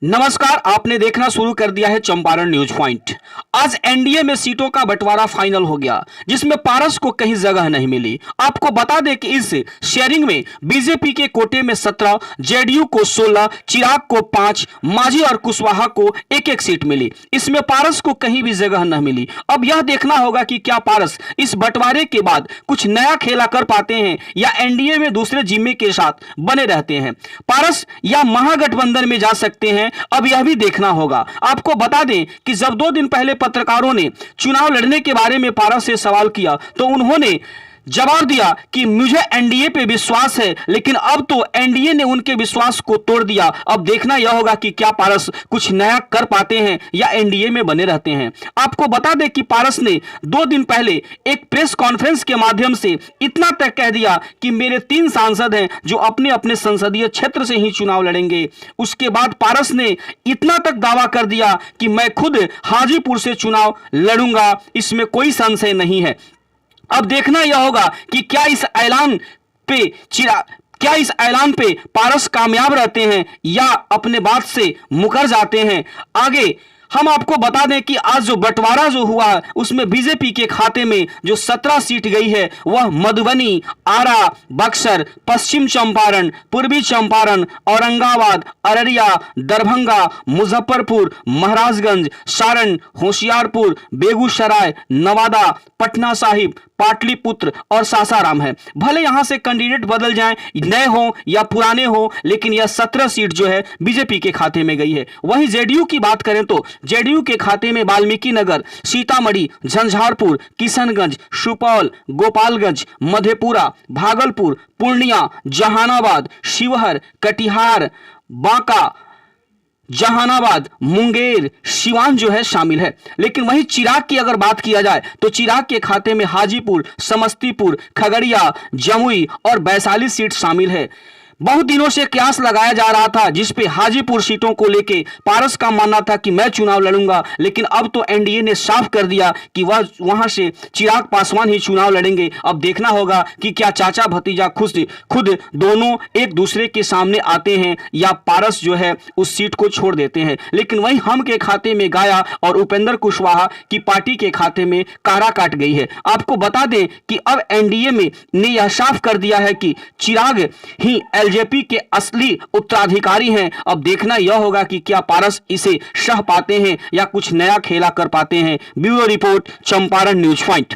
नमस्कार, आपने देखना शुरू कर दिया है चंपारण न्यूज पॉइंट। आज एनडीए में सीटों का बंटवारा फाइनल हो गया, जिसमें पारस को कहीं जगह नहीं मिली। आपको बता दें कि इस शेयरिंग में बीजेपी के कोटे में 17, जेडीयू को 16, चिराग को 5, मांझी और कुशवाहा को एक एक सीट मिली। इसमें पारस को कहीं भी जगह न मिली। अब यह देखना होगा कि क्या पारस इस बंटवारे के बाद कुछ नया खेला कर पाते हैं या एनडीए में दूसरे जिम्मे के साथ बने रहते हैं। पारस या महागठबंधन में जा सकते हैं, अब यह भी देखना होगा। आपको बता दें कि जब 2 दिन पहले पत्रकारों ने चुनाव लड़ने के बारे में पारस से सवाल किया तो उन्होंने जवाब दिया कि मुझे एनडीए पे विश्वास है, लेकिन अब तो एनडीए ने उनके विश्वास को तोड़ दिया। अब देखना यह होगा कि क्या पारस कुछ नया कर पाते हैं या एनडीए में बने रहते हैं। आपको बता दें कि पारस ने 2 दिन पहले एक प्रेस कॉन्फ्रेंस के माध्यम से इतना तक कह दिया कि मेरे 3 सांसद हैं जो अपने अपने संसदीय क्षेत्र से ही चुनाव लड़ेंगे। उसके बाद पारस ने इतना तक दावा कर दिया कि मैं खुद हाजीपुर से चुनाव लड़ूंगा, इसमें कोई संशय नहीं है। अब देखना यह होगा कि क्या इस ऐलान पे पारस कामयाब रहते हैं या अपने बात से मुकर जाते हैं। आगे हम आपको बता दें कि आज जो बंटवारा जो हुआ उसमें बीजेपी के खाते में जो 17 सीट गई है वह मधुबनी, आरा, बक्सर, पश्चिम चंपारण, पूर्वी चंपारण, औरंगाबाद, अररिया, दरभंगा, मुजफ्फरपुर, महाराजगंज, सारण, होशियारपुर, बेगूसराय, नवादा, पटना साहिब, पाटलिपुत्र और सासाराम है। भले यहां से कैंडिडेट बदल जाएं, नए हो या पुराने हो, लेकिन यह 17 सीट जो है बीजेपी के खाते में गई है। वहीं जेडीयू की बात करें तो जेडीयू के खाते में वाल्मीकि नगर, सीतामढ़ी, झंझारपुर, किशनगंज, सुपौल, गोपालगंज, मधेपुरा, भागलपुर, पूर्णिया, जहानाबाद, शिवहर, कटिहार, बांका, जहानाबाद, मुंगेर, सिवान जो है शामिल है। लेकिन वहीं चिराग की अगर बात किया जाए तो चिराग के खाते में हाजीपुर, समस्तीपुर, खगड़िया, जमुई और वैशाली सीट शामिल है। बहुत दिनों से कयास लगाया जा रहा था जिसपे हाजीपुर सीटों को लेके पारस का मानना था कि मैं चुनाव लड़ूंगा, लेकिन अब तो एनडीए ने साफ कर दिया कि वह वहां से चिराग पासवान ही चुनाव लड़ेंगे। अब देखना होगा कि क्या चाचा भतीजा खुद दोनों एक दूसरे के सामने आते हैं या पारस जो है उस सीट को छोड़ देते हैं। लेकिन वहीं हम के खाते में गाया और उपेंद्र कुशवाहा की पार्टी के खाते में कारा काट गई है। आपको बता दें कि अब एनडीए में ने यह साफ कर दिया है कि चिराग ही एलजेपी के असली उत्तराधिकारी हैं। अब देखना यह होगा कि क्या पारस इसे सह पाते हैं या कुछ नया खेला कर पाते हैं। Bureau report, Champaran news point.